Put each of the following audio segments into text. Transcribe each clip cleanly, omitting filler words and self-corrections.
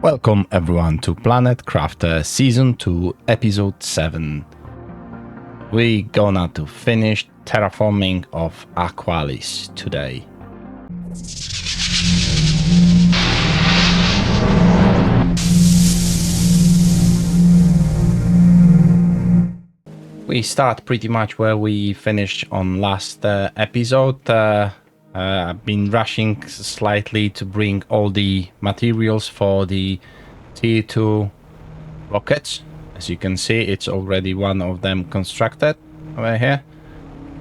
Welcome everyone to Planet Crafter Season 2 Episode 7. We gonna to finish terraforming of Aqualis today. We start pretty much where we finished on last episode. I've been rushing slightly to bring all the materials for the Tier 2 rockets. As you can see, it's already one of them constructed over here.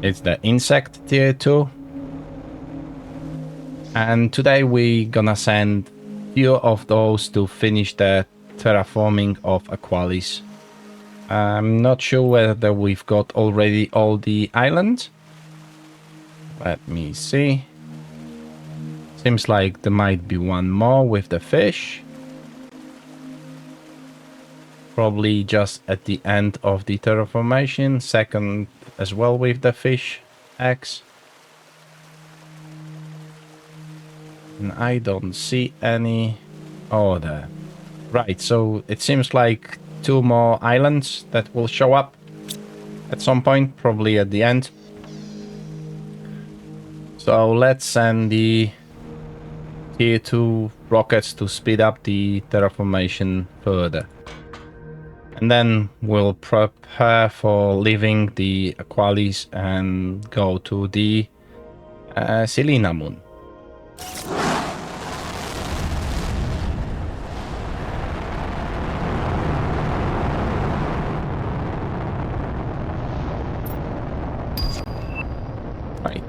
It's the insect Tier 2. And today we gonna send few of those to finish the terraforming of Aqualis. I'm not sure whether we've got already all the islands. Let me see. Seems like there might be one more with the fish. Probably just at the end of the terraformation. Second as well with the fish eggs. And I don't see any order. Right, so it seems like two more islands that will show up at some point, probably at the end. So let's send the Tier 2 rockets to speed up the terraformation further. And then we'll prepare for leaving the Aqualis and go to the Selenea moon. Right.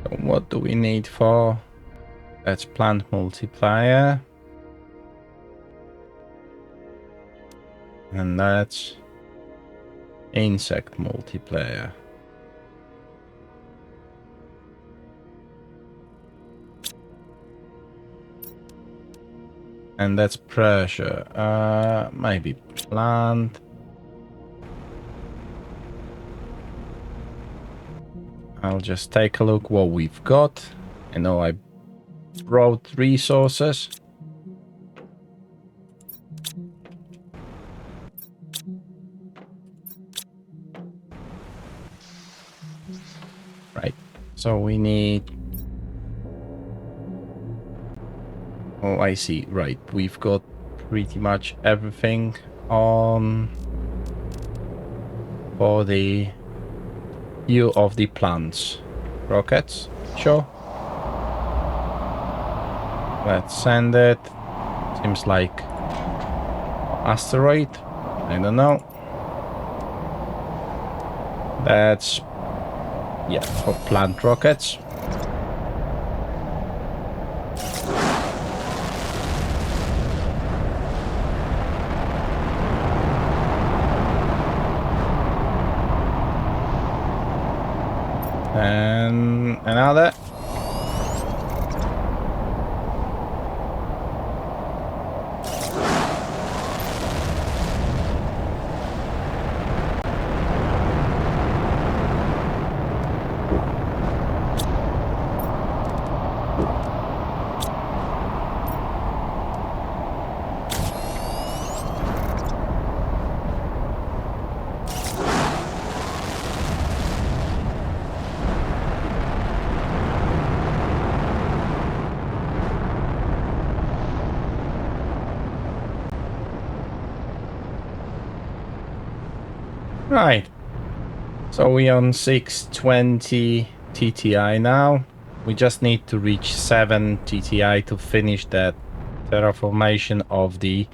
So what do we need for? That's plant multiplier. And that's insect multiplier. And that's pressure. Maybe plant. I'll just take a look what we've got. I know I brought resources. Right, so we need... Oh, I see. Right, we've got pretty much everything on for the view of the plants. Rockets, sure. Let's send it. Seems like asteroid. I don't know. That's, yeah, for plant rockets. And another. Right, so we're on 620 TTI now. We just need to reach 7 TTI to finish that terraformation of the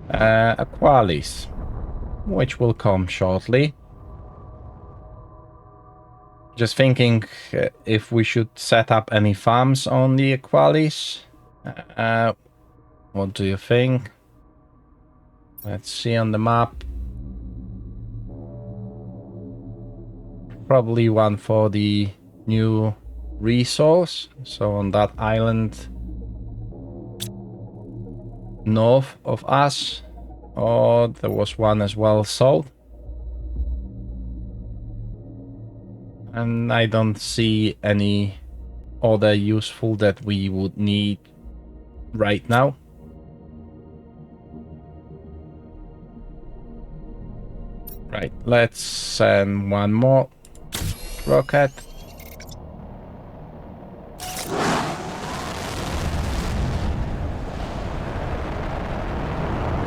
Aqualis, which will come shortly. Just thinking if we should set up any farms on the Aqualis. What do you think? Let's see on the map. Probably one for the new resource. So on that island north of us. Or there was one as well sold. And I don't see any other useful that we would need right now. Right, let's send one more rocket.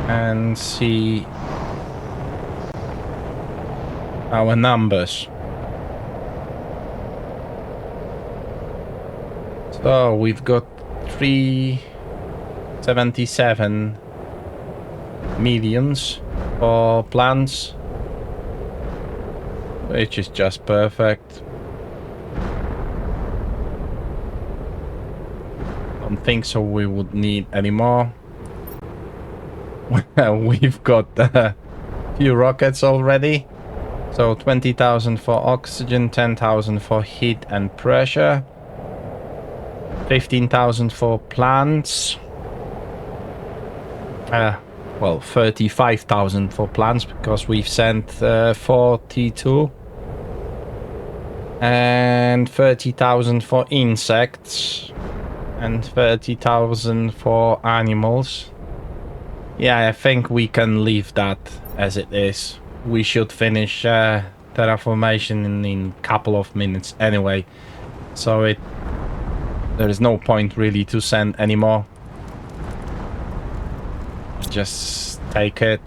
And see our numbers. So we've got 377 millions for plants, which is just perfect. Don't think so we would need any more. We've got a few rockets already. So 20,000 for oxygen, 10,000 for heat and pressure, 15,000 for plants. Well, 35,000 for plants because we've sent 42. And 30,000 for insects. And 30,000 for animals. Yeah, I think we can leave that as it is. We should finish terraformation in a couple of minutes anyway. So there is no point really to send anymore. Just take it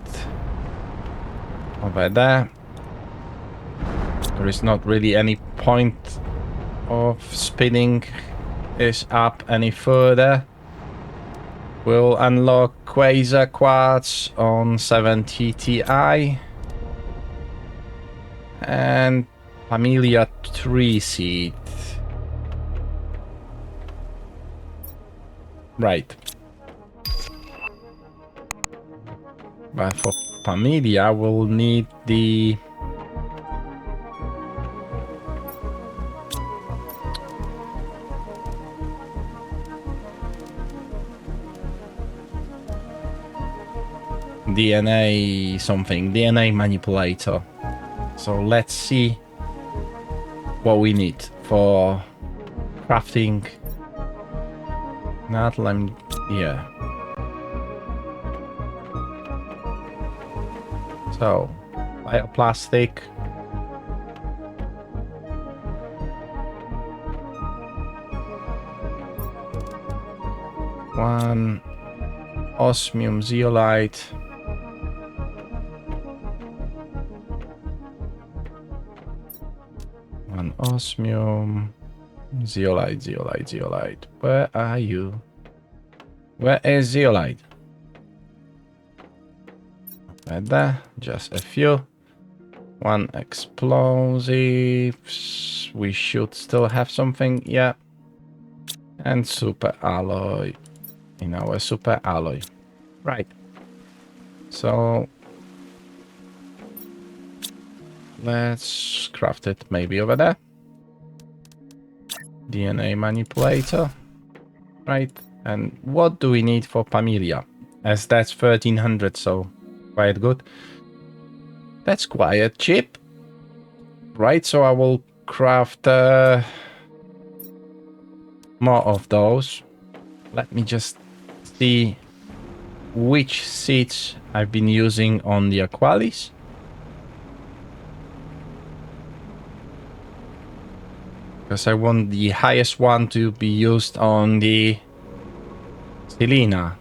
over there. There is not really any point of speeding this up any further. We'll unlock Quasar Quartz on 70 Ti. And Familia Tree Seed. Right. But for Familia, we'll need the... DNA something, DNA manipulator. So let's see what we need for crafting. Not lime, yeah. So bioplastic. One osmium zeolite. One osmium zeolite. Where are you? Where is zeolite? Right there, just a few. One explosives. We should still have something, yeah. And super alloy in our super alloy. Right. So let's craft it maybe over there. DNA manipulator. Right. And what do we need for Familia? As that's 1300, so quite good. That's quite cheap. Right, so I will craft more of those. Let me just see which seeds I've been using on the Aqualis. Because I want the highest one to be used on the Selenea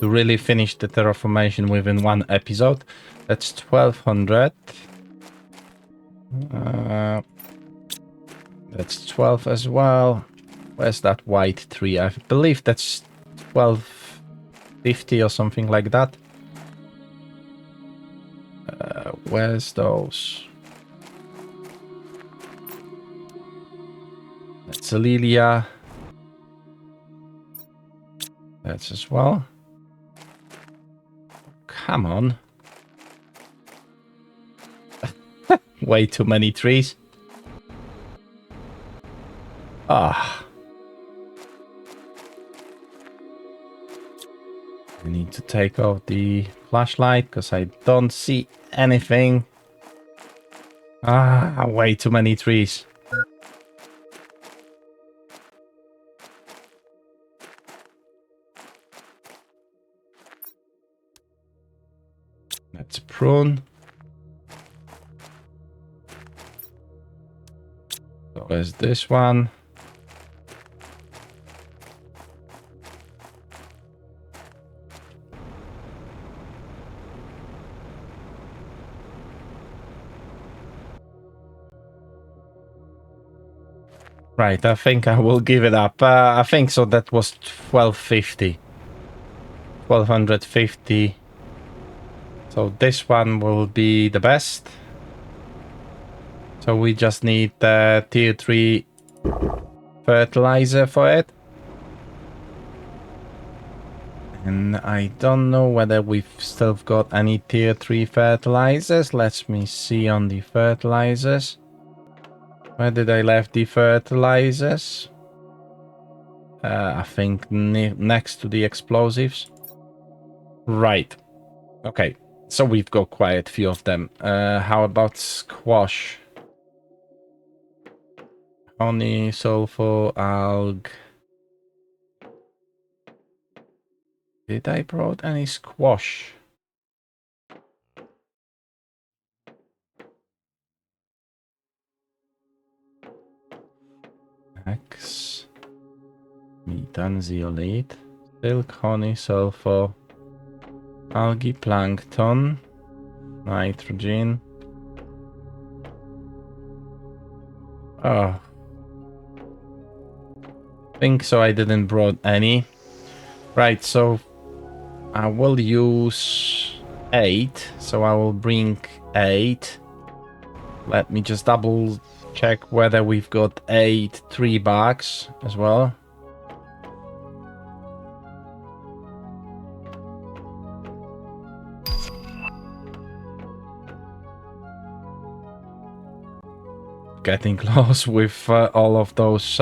to really finish the terraformation within one episode. That's 1200. That's 12 as well. Where's that white tree? I believe that's 1250 or something like that. Where's those? That's Lilia. That's as well. Come on. Way too many trees. Ah. I need to take off the flashlight because I don't see anything. Ah, way too many trees. Let's prune. So there's this one. Right, I think I will give it up. I think so. That was 1250. 1250. So this one will be the best. So we just need tier 3 fertilizer for it. And I don't know whether we've still got any tier 3 fertilizers. Let me see on the fertilizers. Where did I left the fertilizers? I think next to the explosives. Right. Okay. So we've got quite a few of them. How about squash? Honey, sulfur, alg. Did I brought any squash? X. Methane, zeolite. Silk, honey, sulfur. Algae, plankton. Nitrogen. Oh. Think so. I didn't brought any. Right, so I will use 8. So I will bring 8. Let me just double check whether we've got 8 3 bags as well. Getting close with all of those.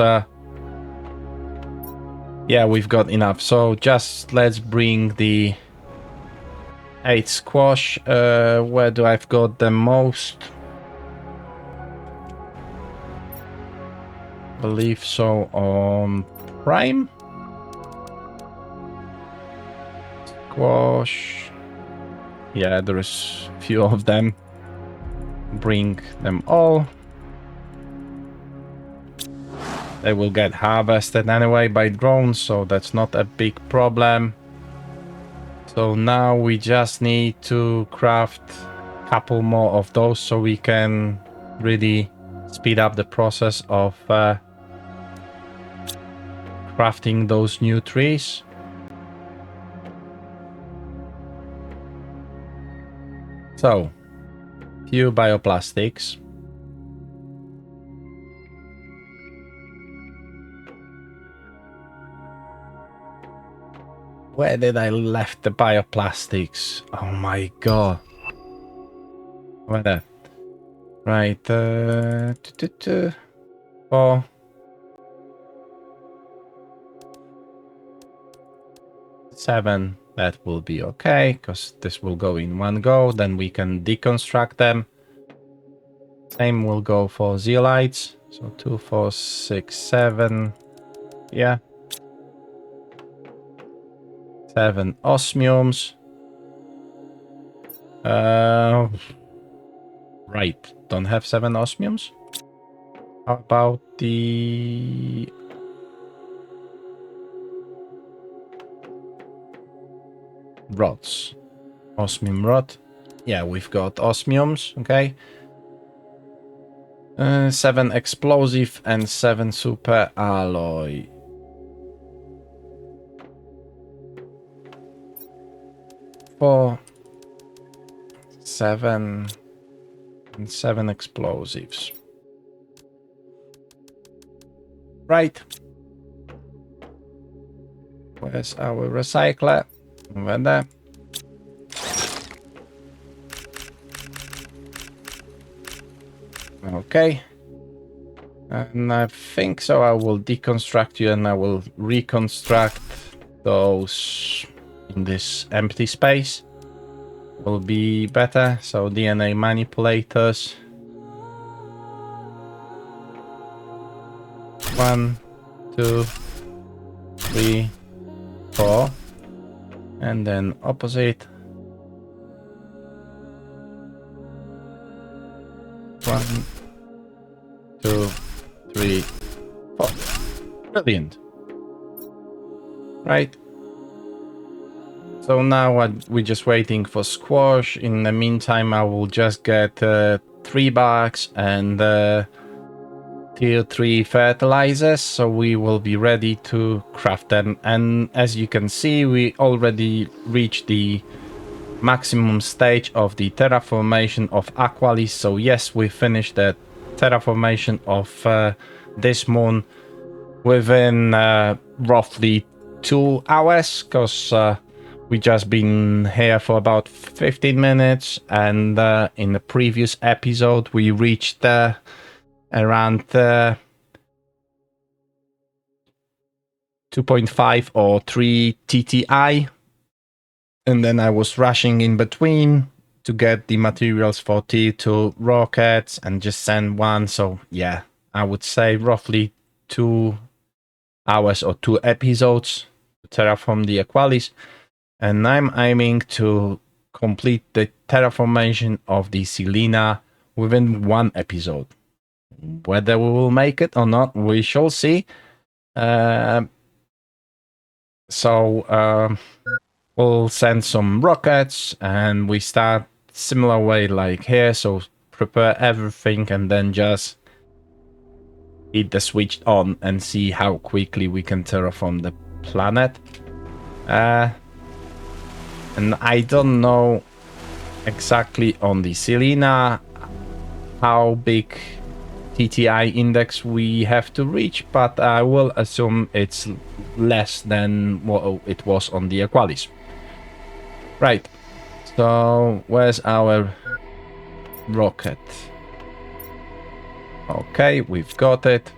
Yeah, we've got enough. So just let's bring the 8 squash. Where do I've got the most? Believe so on Prime. Squash. Yeah, there is a few of them. Bring them all. They will get harvested anyway by drones, so that's not a big problem. So now we just need to craft a couple more of those so we can really speed up the process of crafting those new trees. So, few bioplastics. Where did I left the bioplastics? Oh my god. Where that? Right, 4. 7. That will be okay, because this will go in one go. Then we can deconstruct them. Same will go for zeolites. So 2, 4, 6, 7. Yeah. 7 osmiums. Right. Don't have 7 osmiums. How about the rods? Osmium rod. Yeah, we've got osmiums. Okay. 7 explosive and 7 super alloy. For 7 and 7 explosives. Right. Where's our recycler? Over there. Okay. And I think so. I will deconstruct you and I will reconstruct those in this empty space. Will be better. So DNA manipulators. 1, 2, 3, 4. And then opposite. 1, 2, 3, 4. Brilliant. Right. So now we're just waiting for squash. In the meantime, I will just get 3 bags and tier 3 fertilizers, so we will be ready to craft them. And as you can see, we already reached the maximum stage of the terraformation of Aqualis. So yes, we finished the terraformation of this moon within roughly 2 hours, because we just been here for about 15 minutes, and in the previous episode we reached around 2.5 or 3 TTI, and then I was rushing in between to get the materials for tier 2 rockets and just send one. So yeah, I would say roughly 2 hours or 2 episodes to terraform the Aqualis, and I'm aiming to complete the terraformation of the Selenea within 1 episode. Whether we will make it or not, we shall see. We'll send some rockets and we start similar way like here. So prepare everything and then just hit the switch on and see how quickly we can terraform the planet. And I don't know exactly on the Selenea how big TTI index we have to reach, but I will assume it's less than what it was on the Aqualis. Right, so where's our rocket? Okay, we've got it.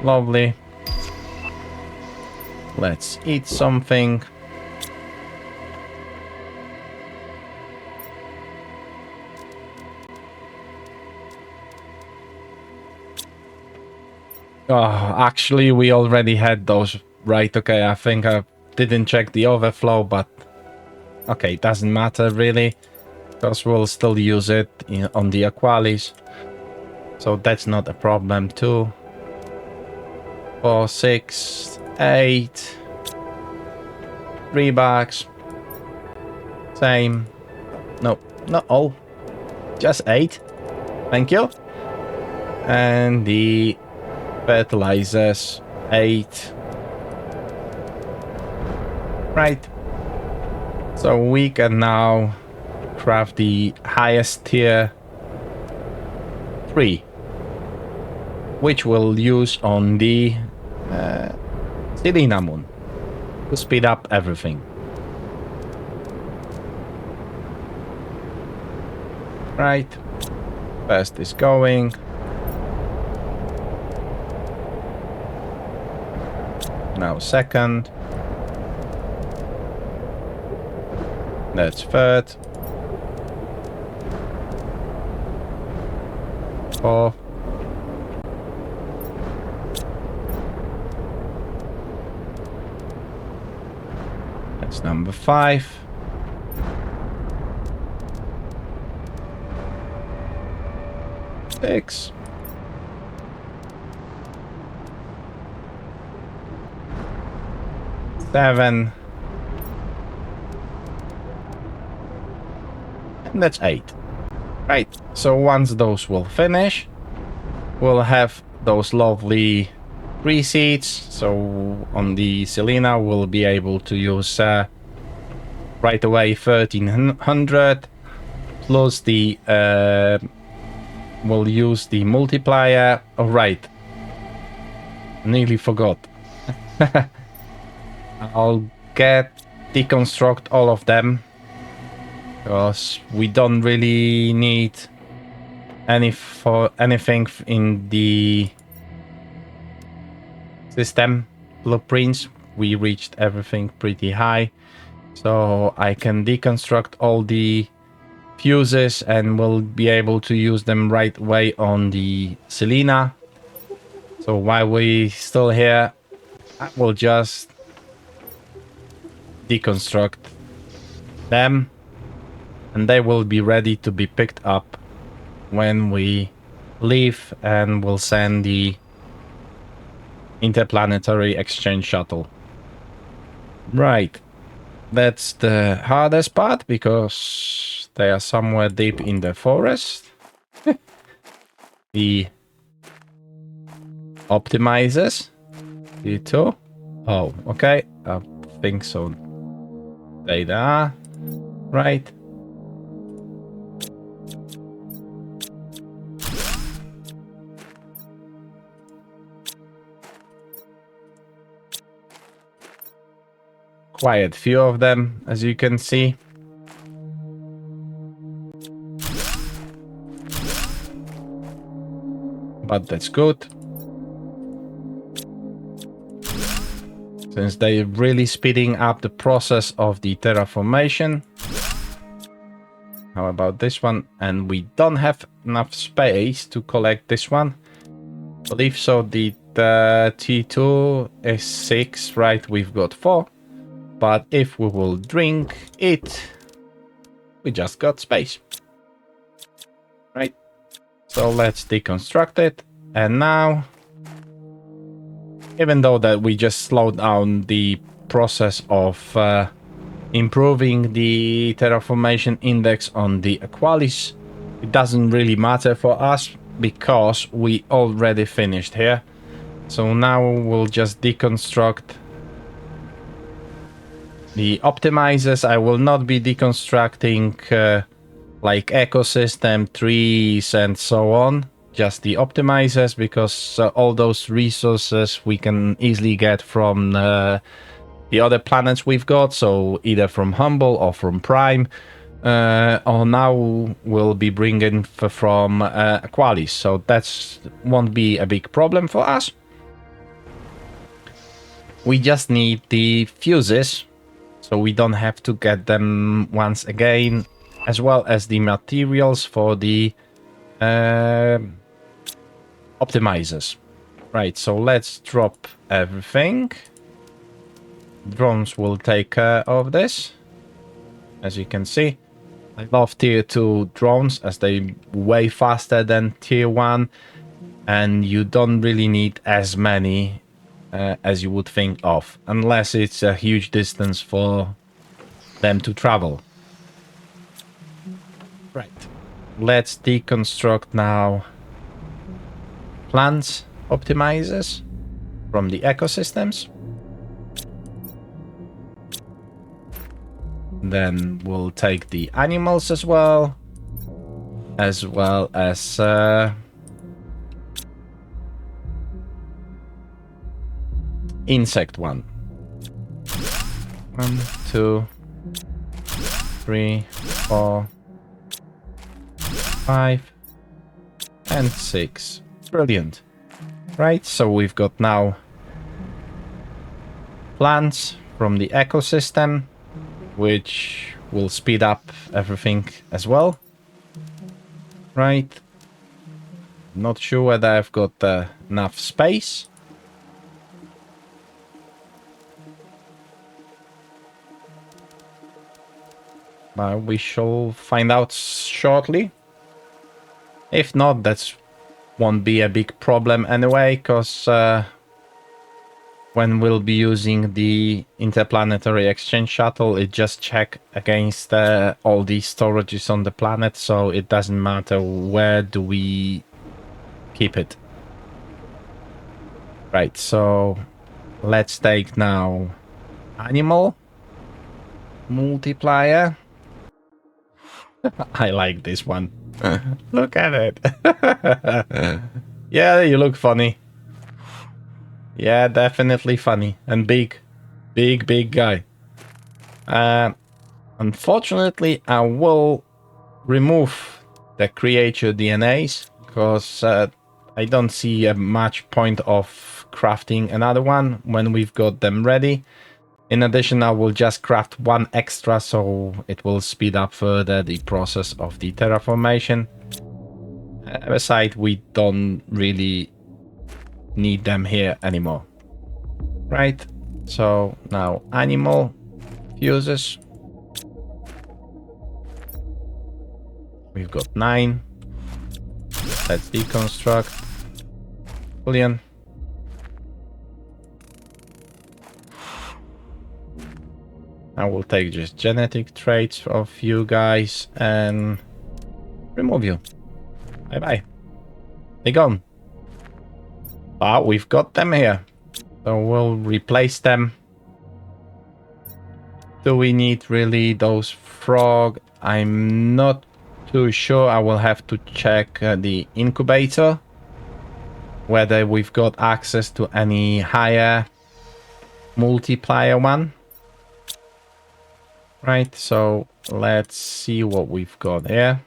Lovely. Let's eat something. Oh, actually, we already had those. Right, okay, I think I didn't check the overflow, but okay, it doesn't matter really, because we'll still use it on the Aqualis. So that's not a problem too. 4, 6, 8. 3 bags. Same. No, not all. Just 8. Thank you. And the fertilizers, 8. Right. So we can now craft the highest tier 3, which we'll use on the Selenea moon to speed up everything. Right. First is going. Now second. That's third. 4th. That's number 5. Six. Seven. And that's 8. Right, so once those will finish, we'll have those lovely 3 seeds. So on the Selenea, we'll be able to use right away 1300 plus the we'll use the multiplier. Oh right, nearly forgot. I'll deconstruct all of them, because we don't really need anything in the system blueprints. We reached everything pretty high, so I can deconstruct all the fuses and we'll be able to use them right away on the Selenea. So while we still here, I will just deconstruct them and they will be ready to be picked up when we leave and we'll send the interplanetary exchange shuttle. Right. That's the hardest part because they are somewhere deep in the forest. The optimizers. T2. Oh, okay. I think so. They are. Right. Quite a few of them, as you can see. But that's good. Since they're really speeding up the process of the terraformation. How about this one? And we don't have enough space to collect this one. I believe so. The T2 is 6, right? We've got 4. But if we will drink it, we just got space. Right? So let's deconstruct it. And now, even though that we just slowed down the process of improving the terraformation index on the Aqualis, it doesn't really matter for us because we already finished here. So now we'll just deconstruct the optimizers. I will not be deconstructing like ecosystem, trees and so on. Just the optimizers, because all those resources we can easily get from the other planets we've got. So either from Humble or from Prime. Or now we'll be bringing from Aqualis. So that won't be a big problem for us. We just need the fuses. So we don't have to get them once again, as well as the materials for the optimizers. Right, so let's drop everything. Drones will take care of this. As you can see, I love tier 2 drones as they're way faster than tier 1. And you don't really need as many as you would think of, unless it's a huge distance for them to travel. Right. Let's deconstruct now plants optimizers from the ecosystems. Then we'll take the animals as well as insect one. 1, 2, 3, 4, 5, and 6. Brilliant. Right, so we've got now plants from the ecosystem, which will speed up everything as well. Right. Not sure whether I've got enough space. We shall find out shortly. If not, that won't be a big problem anyway, because when we'll be using the interplanetary exchange shuttle, it just check against all the storages on the planet, so it doesn't matter where do we keep it. Right, so let's take now animal multiplier. I like this one. Look at it. Yeah, you look funny. Yeah, definitely funny. And big. Big guy. Unfortunately, I will remove the creature DNAs because I don't see much point of crafting another one when we've got them ready. In addition, I will just craft one extra, so it will speed up further the process of the terraformation. Besides, we don't really need them here anymore. Right, so now animal fuses. We've got 9. Let's deconstruct. Brilliant. I will take just genetic traits of you guys and remove you. Bye bye. They're gone. Ah, we've got them here. So we'll replace them. Do we need really those frog? I'm not too sure. I will have to check the incubator. Whether we've got access to any higher multiplier one. Right, so let's see what we've got here.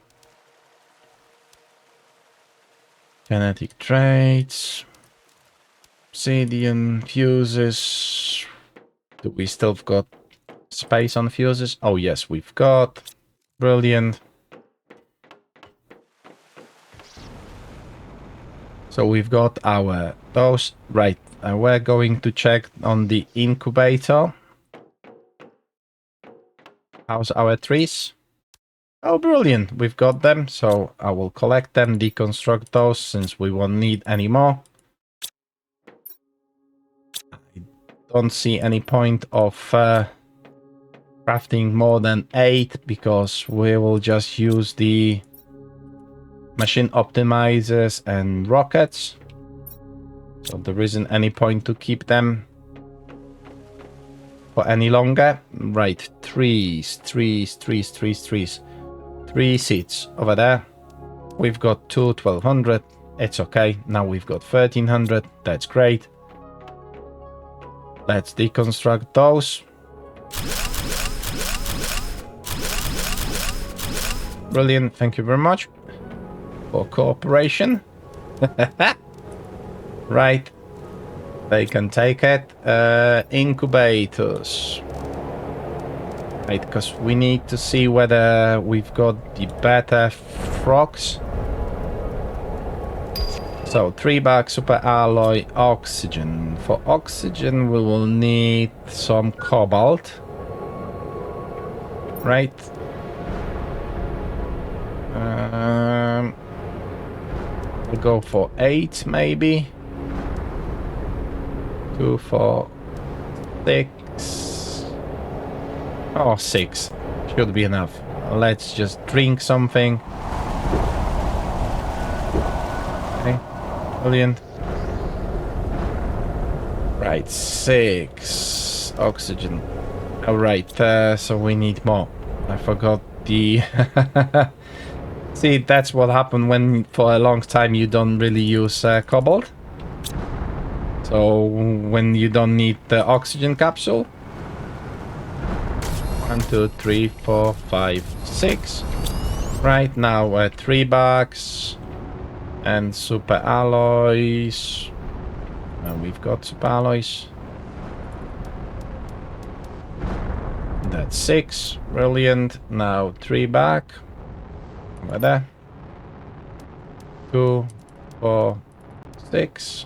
Genetic traits. Obsidian fuses. Do we still got space on fuses? Oh yes, we've got. Brilliant. So we've got our those. Right, we're going to check on the incubator. How's our trees? Oh, brilliant. We've got them. So I will collect them, deconstruct those since we won't need any more. I don't see any point of crafting more than 8 because we will just use the machine optimizers and rockets. So there isn't any point to keep them for any longer. Right, trees. 3 seats over there. We've got 1200. It's okay. Now we've got 1300. That's great. Let's deconstruct those. Brilliant. Thank you very much for cooperation. Right. They can take it. Incubators. Right, because we need to see whether we've got the better frogs. So 3 bags, super alloy, oxygen. For oxygen we will need some cobalt. Right. We'll go for 8 maybe. 2, 4, 6. Oh, 6. Should be enough. Let's just drink something. Okay. Brilliant. Right, 6. Oxygen. Alright, so we need more. I forgot the... See, that's what happened when for a long time you don't really use cobalt. So when you don't need the oxygen capsule. 1, 2, 3, 4, 5, 6. Right now 3 bags and super alloys. We've got super alloys. That's 6. Brilliant. Now 3 back. Over there. 2, 4, 6.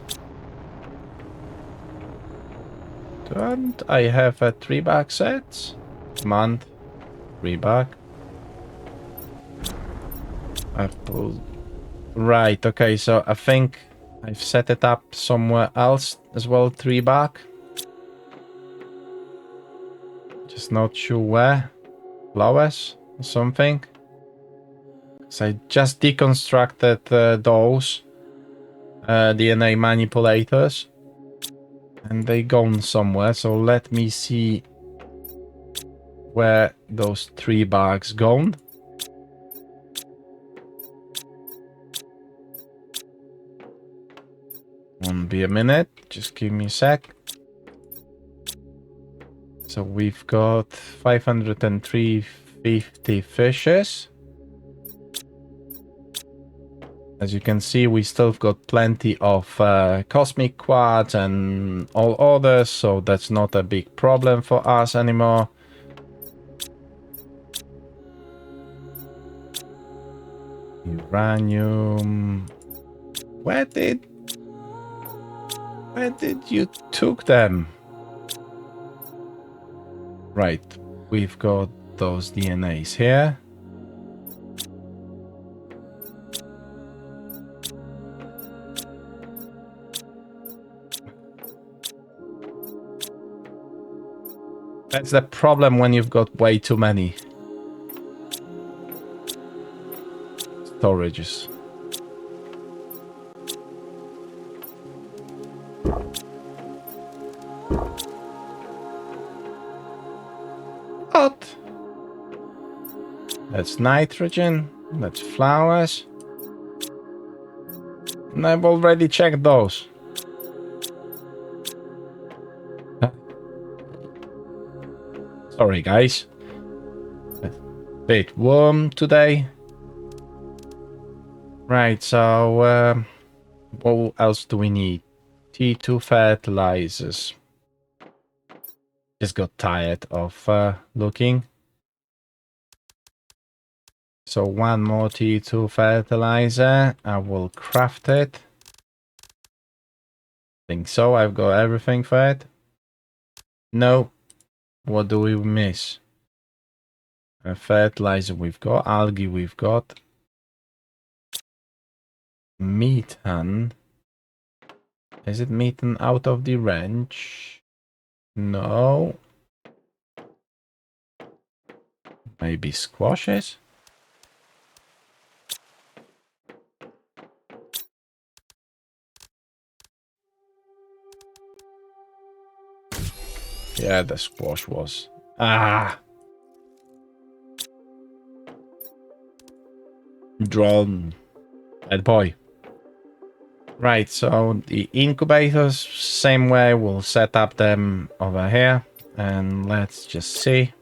Don't I have a 3 back set? Month. 3 back. Apple. Right, okay, so I think I've set it up somewhere else as well, 3 back. Just not sure where. Flowers or something. So I just deconstructed those DNA manipulators. And they gone somewhere, so let me see where those 3 bags gone. Won't be a minute, just give me a sec. So we've got 503.50 fishes. As you can see, we still got plenty of cosmic quartz and all others, so that's not a big problem for us anymore. Uranium. Where did you took them? Right, we've got those DNAs here. That's the problem when you've got way too many storages. What? That's nitrogen. That's flowers. And I've already checked those. Sorry, guys. A bit warm today. Right, so what else do we need? T2 fertilizers. Just got tired of looking. So one more T2 fertilizer. I will craft it. Think so. I've got everything for it. No. What do we miss? A fertilizer we've got. Algae we've got. Methane. Is it methane out of the range? No. Maybe squashes? Yeah, the squash was. Ah! Drone. Bad boy. Right, so the incubators, same way, we'll set up them over here. And let's just see.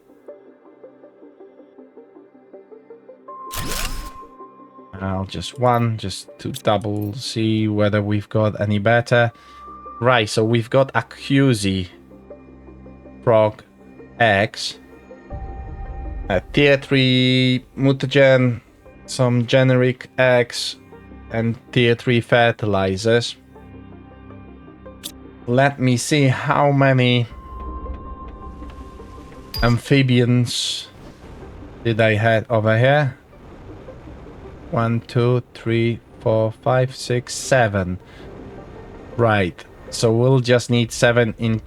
I'll just to double see whether we've got any better. Right, so we've got Aqualis Frog eggs, a tier 3 mutagen, some generic eggs, and tier 3 fertilizers. Let me see how many amphibians did I have over here. 1, 2, 3, 4, 5, 6, 7. Right, so we'll just need 7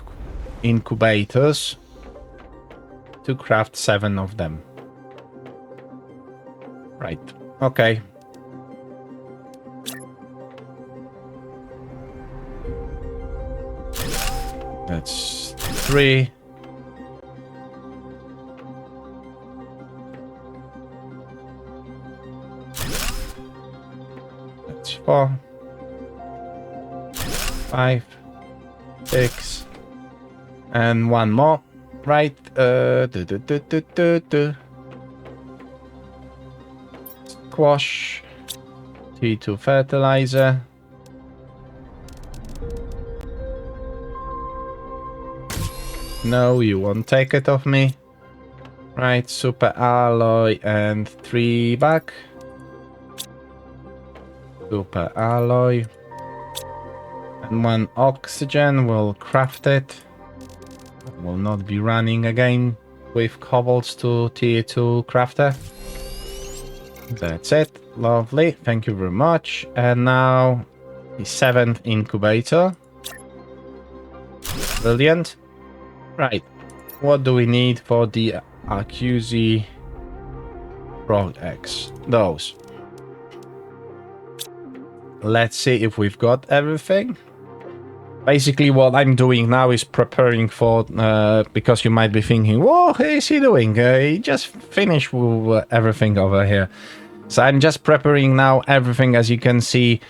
incubators to craft 7 of them. Right, okay. That's 3. That's 4. 5, 6, and 1 more. Right. Squash. T2 fertilizer. No, you won't take it off me. Right, super alloy and 3 back. Super alloy. And 1 oxygen, we'll craft it. Will not be running again with cobbles to tier 2 crafter. That's it. Lovely. Thank you very much. And now the 7th incubator. Brilliant. Right. What do we need for the Aqualis frog eggs? Those. Let's see if we've got everything. Basically, what I'm doing now is preparing for, because you might be thinking, what is he doing? He just finished with everything over here. So I'm just preparing now everything, as you can see,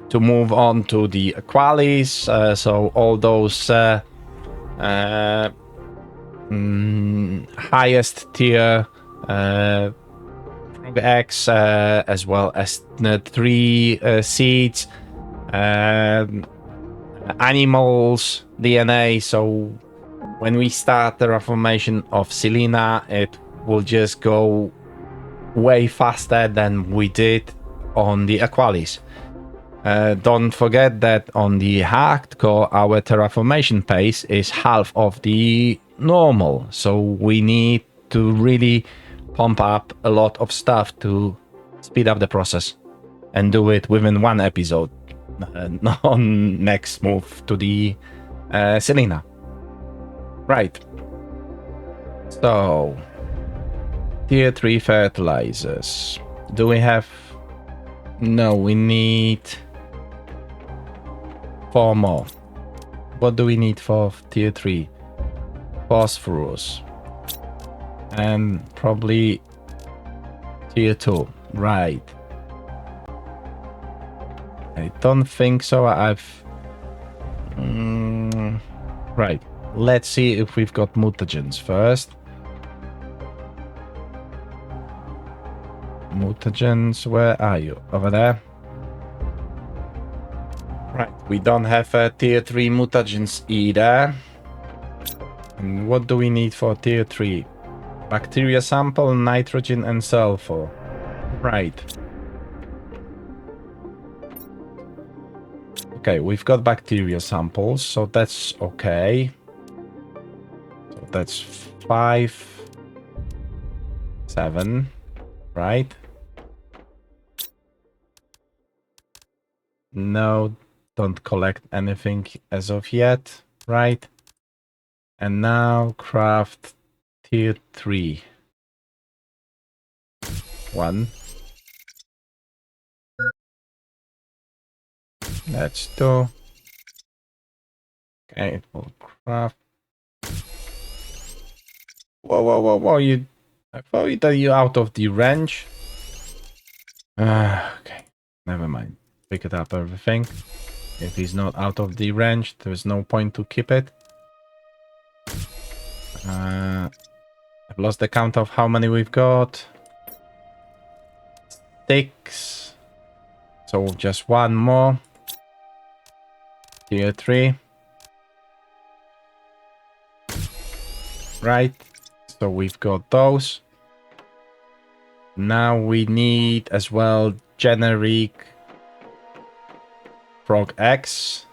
to move on to the Aqualis. So all those highest tier frog eggs, as well as 3 seeds, animals, DNA. So when we start the reformation of Selenea, it will just go way faster than we did on the Aqualis. Don't forget that on the hardcore, our terraformation pace is half of the normal, so we need to really pump up a lot of stuff to speed up the process and do it within 1 episode. On next move to the Selenea. Right. So, tier 3 fertilizers. Do we have... No, we need 4 more. What do we need for tier 3? Phosphorus. And probably tier 2. Right. I don't think so. Right. Let's see if we've got mutagens first. Mutagens, where are you? Over there? Right, we don't have tier 3 mutagens either. And what do we need for tier 3? Bacteria sample, nitrogen and sulfur. Right. Okay, we've got bacteria samples, so that's okay. So that's 5, 7, right? No, don't collect anything as of yet, right? And now craft tier 3. 1. Let's do. Okay, it will craft. Whoa, whoa, whoa, whoa, I thought that you're out of the range. Okay, never mind. Pick it up everything. If he's not out of the range, there's no point to keep it. I've lost the count of how many we've got. 6. So just 1 more. Tier 3. Right. So we've got those. Now we need as well generic frog eggs.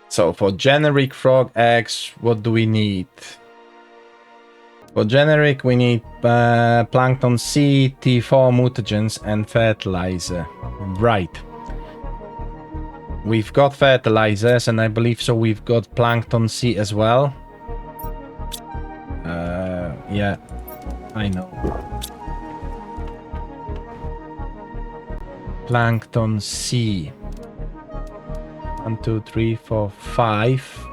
So for generic frog eggs, what do we need? For generic, we need plankton C, T4 mutagens, and fertilizer. Right. We've got fertilizers, and I believe so we've got plankton C as well. Yeah, I know. Plankton C. 1, 2, 3, 4, 5.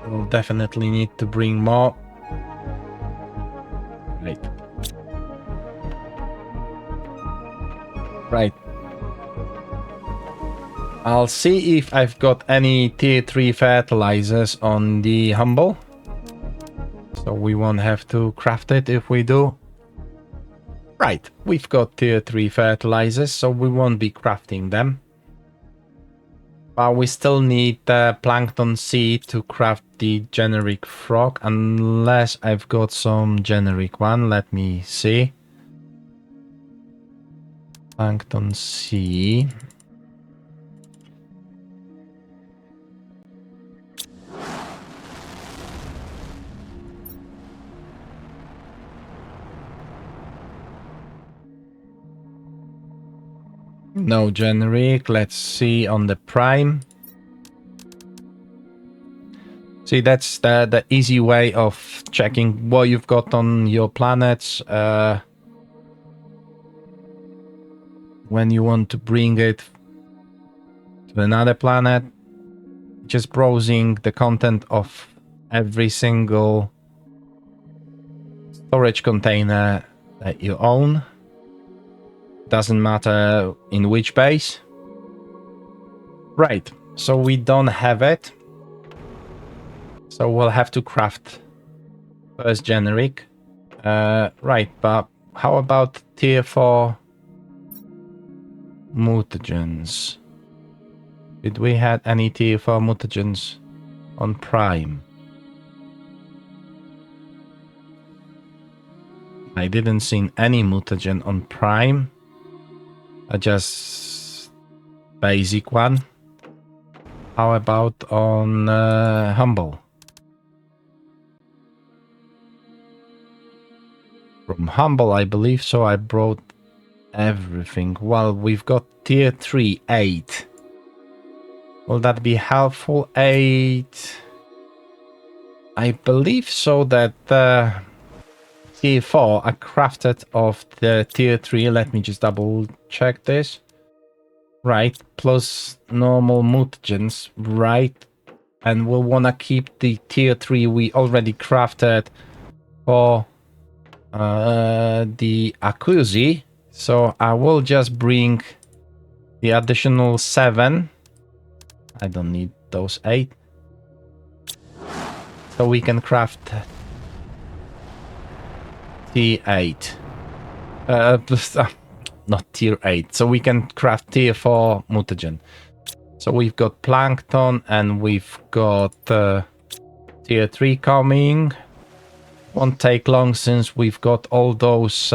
We'll definitely need to bring more. Right. Right. I'll see if I've got any tier 3 fertilizers on the Humble. So we won't have to craft it if we do. Right, we've got tier 3 fertilizers, so we won't be crafting them. But we still need plankton C to craft the generic frog, unless I've got some generic one. Let me see. Plankton C. No generic. Let's see on the prime. See, that's the easy way of checking what you've got on your planets. When you want to bring it to another planet, just browsing the content of every single storage container that you own. Doesn't matter in which base. Right, so we don't have it. So we'll have to craft first generic. Right, but how about tier 4 mutagens? Did we have any tier 4 mutagens on Prime? I didn't see any mutagen on Prime. Just basic one. How about on Humble? From Humble, I believe so. I brought everything. Well, we've got tier 3, 8. Will that be helpful? 8. I believe so that tier 4 are crafted of the tier 3. Let me just double check this. Right, plus normal mutagens, right? And we'll want to keep the tier 3 we already crafted for the Aqualis. So I will just bring the additional 7. I don't need those 8. So we can craft tier 8. Not tier 8. So we can craft tier 4 mutagen. So we've got plankton and we've got tier 3 coming. Won't take long since we've got all those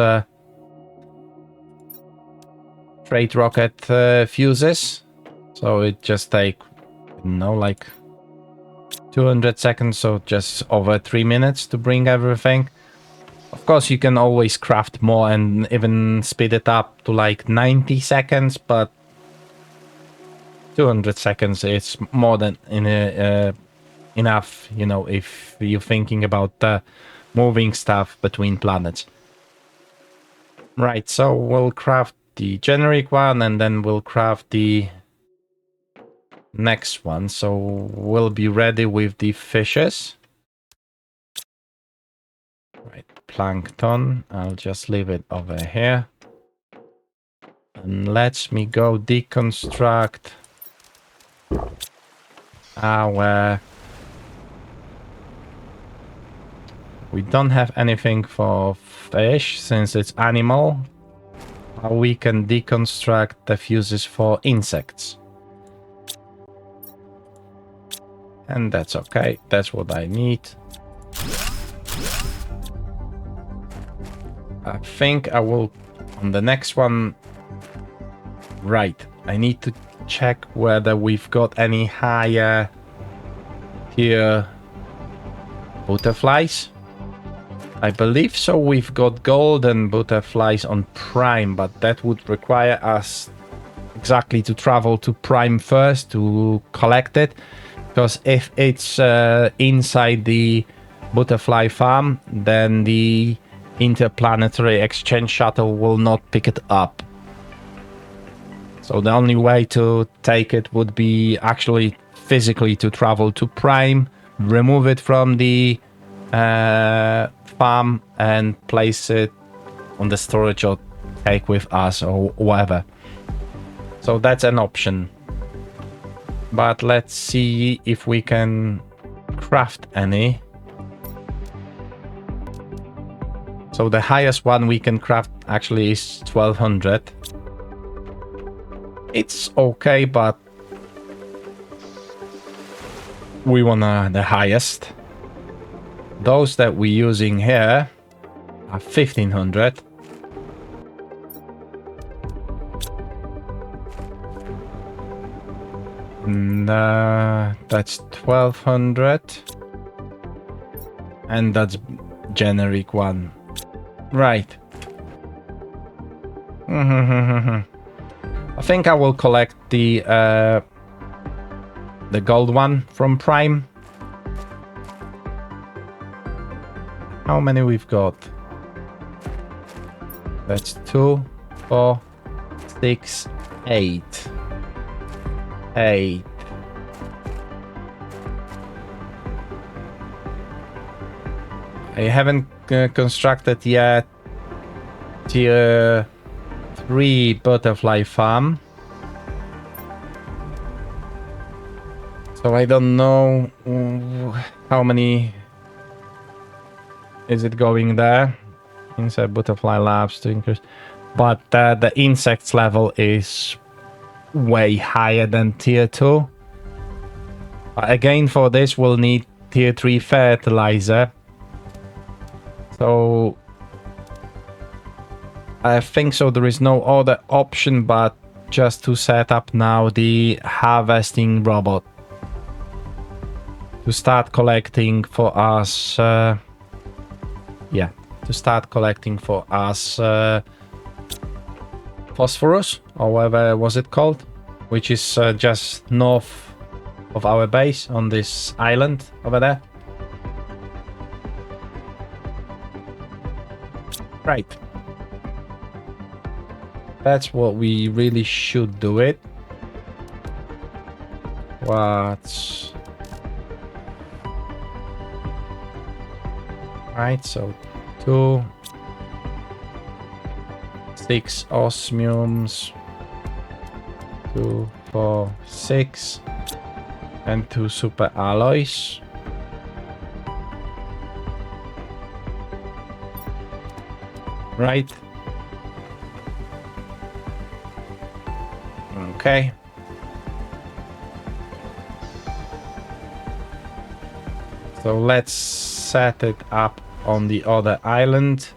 trade rocket fuses. So it just take, like 200 seconds, so just over 3 minutes to bring everything. Of course, you can always craft more and even speed it up to like 90 seconds, but 200 seconds is more than enough, if you're thinking about moving stuff between planets. Right, so we'll craft the generic one and then we'll craft the next one. So we'll be ready with the fishes. Right, plankton. I'll just leave it over here. And let me go deconstruct our... We don't have anything for fish since it's animal. We can deconstruct the fuses for insects. And that's okay. That's what I need. I think I will on the next one. Right. I need to check whether we've got any higher tier butterflies. I believe so. We've got golden butterflies on Prime, but that would require us exactly to travel to Prime first to collect it. Because if it's inside the butterfly farm, then the interplanetary exchange shuttle will not pick it up. So the only way to take it would be actually physically to travel to Prime, remove it from the farm and place it on the storage or take with us or whatever. So that's an option. But let's see if we can craft any. So the highest one we can craft actually is 1200. It's okay, but we want the highest. Those that we're using here are 1500. And that's 1200. And that's generic one. Right. I think I will collect the gold one from Prime. How many we've got? That's 2, 4, 6, 8. 8. I haven't constructed yet tier 3 butterfly farm. So I don't know how many is it going there. Inside butterfly labs to increase. But the insects level is way higher than tier 2. Again, for this we'll need tier 3 fertilizer. So I think so there is no other option but just to set up now the harvesting robot to start collecting for us phosphorus, or whatever was it called, which is just north of our base on this island over there. Right. That's what we really should do it. What? Right, so 2, 6 osmiums, 2, 4, 6, and 2 super alloys. Right. Okay. So let's set it up on the other island.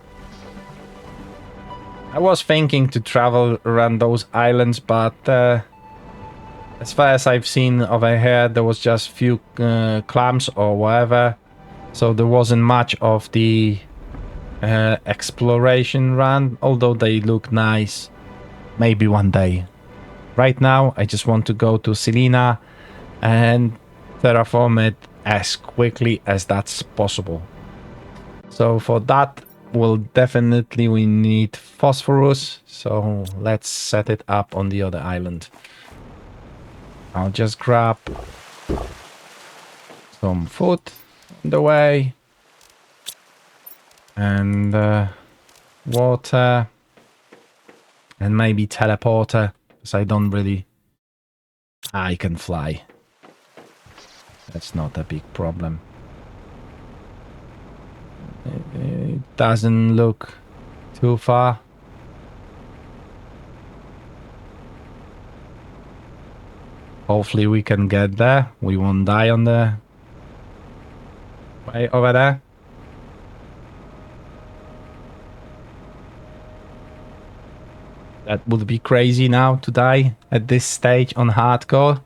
I was thinking to travel around those islands, but as far as I've seen over here, there was just few clams or whatever. So there wasn't much of the exploration run, although they look nice. Maybe one day. Right now, I just want to go to Selenea and terraform it as quickly as that's possible. So for that, we need phosphorus. So let's set it up on the other island. I'll just grab some food on the way. And water. And maybe teleporter. Because I don't really... I can fly. That's not a big problem. It doesn't look too far. Hopefully we can get there. We won't die on the way over there. That would be crazy now to die at this stage on hardcore.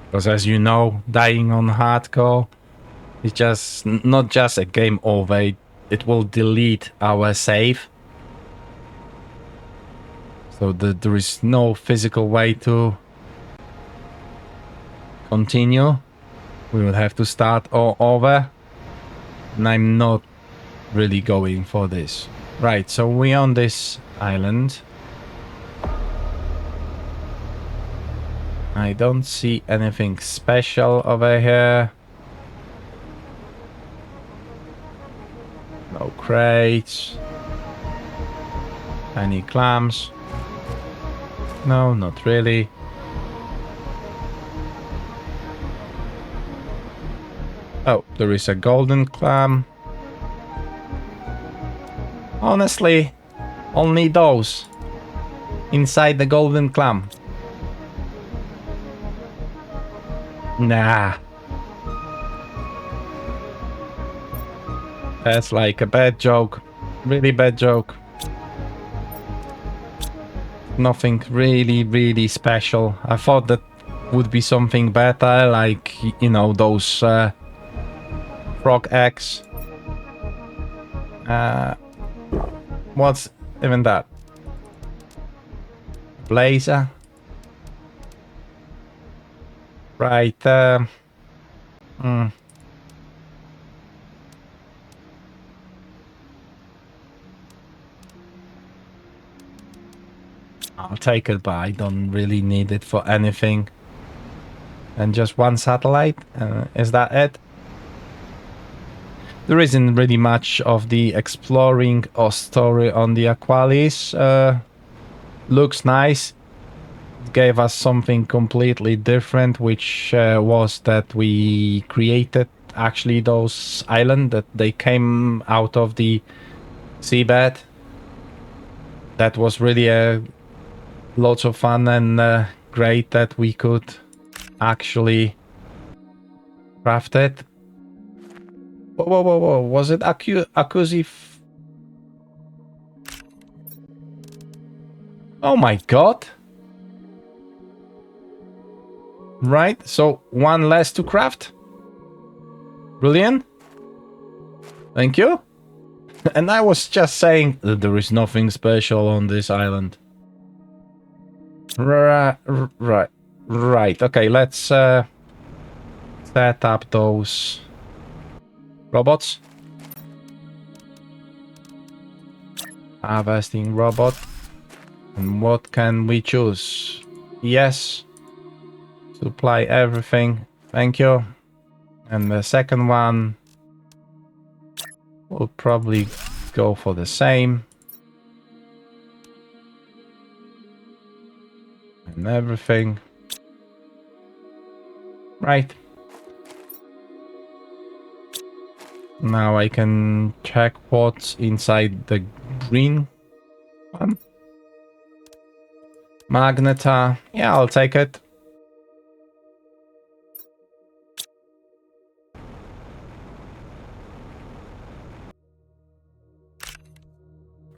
Because as you know, dying on hardcore is just not just a game over. It will delete our save. So there is no physical way to continue. We will have to start all over. And I'm not really going for this. Right, so we're on this island. I don't see anything special over here. No crates. Any clams? No, not really. Oh, there is a golden clam. Honestly, only those inside the golden clam. Nah. That's like a bad joke. Really bad joke. Nothing really special. I thought that would be something better, like, you know, those frog eggs. What's even that? Blazer. Right. I'll take it, but I don't really need it for anything. And just one satellite. Is that it? There isn't really much of the exploring or story on the Aqualis. Looks nice. It gave us something completely different, which was that we created actually those islands that they came out of the seabed. That was really lots of fun and great that we could actually craft it. Whoa. Was it Akuzi? Oh my god. Right, so one less to craft. Brilliant. Thank you. And I was just saying that there is nothing special on this island. Right. Okay, let's set up those robots. Harvesting robot. And what can we choose? Yes. Supply everything. Thank you. And the second one will probably go for the same. And everything. Right. Now I can check what's inside the green one. Magnetar. Yeah, I'll take it.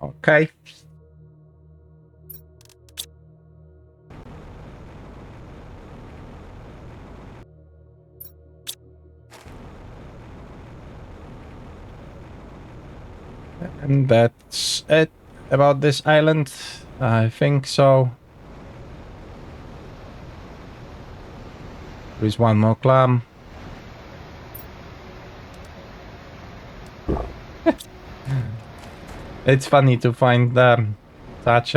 Okay. And that's it about this island. I think so. There is one more clam. It's funny to find such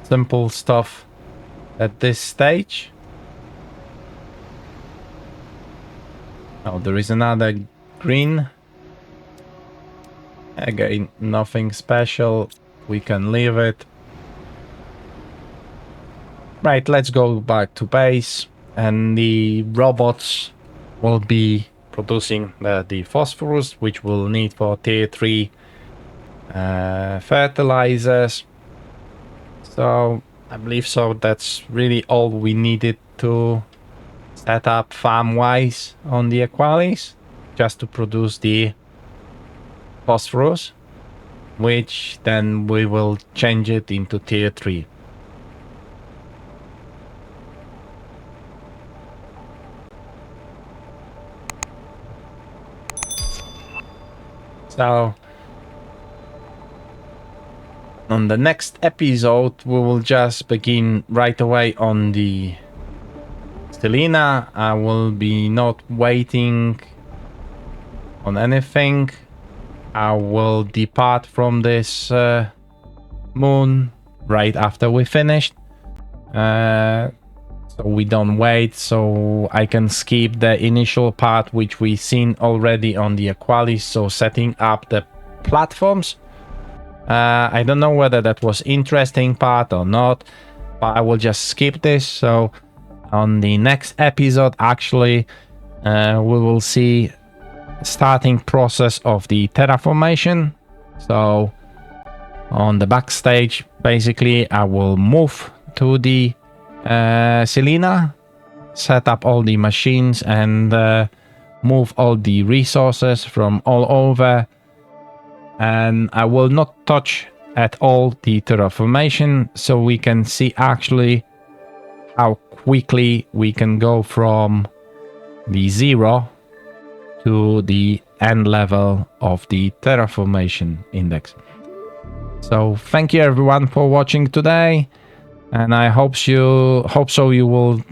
simple stuff at this stage. Oh, there is another green. Again, nothing special. We can leave it. Right, let's go back to base. And the robots will be producing the phosphorus, which we'll need for tier 3 fertilizers. So I believe so that's really all we needed to set up farm-wise on the Aqualis, just to produce the phosphorus, which then we will change it into tier 3. So on the next episode we will just begin right away on the Selenea. I will be not waiting on anything. I will depart from this moon right after we finished. So we don't wait, so I can skip the initial part which we seen already on the Aqualis, so setting up the platforms. I don't know whether that was interesting part or not, but I will just skip this. So on the next episode, actually, we will see starting process of the terraformation. So on the backstage, basically, I will move to the Selenea, set up all the machines and move all the resources from all over. And I will not touch at all the terraformation, so we can see actually how quickly we can go from the 0 to the end level of the terraformation index. So thank you everyone for watching today, and I hope so you will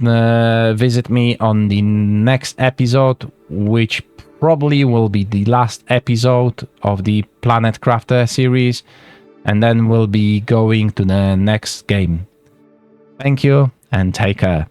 visit me on the next episode, which probably will be the last episode of the Planet Crafter series, and then we'll be going to the next game. Thank you and take care.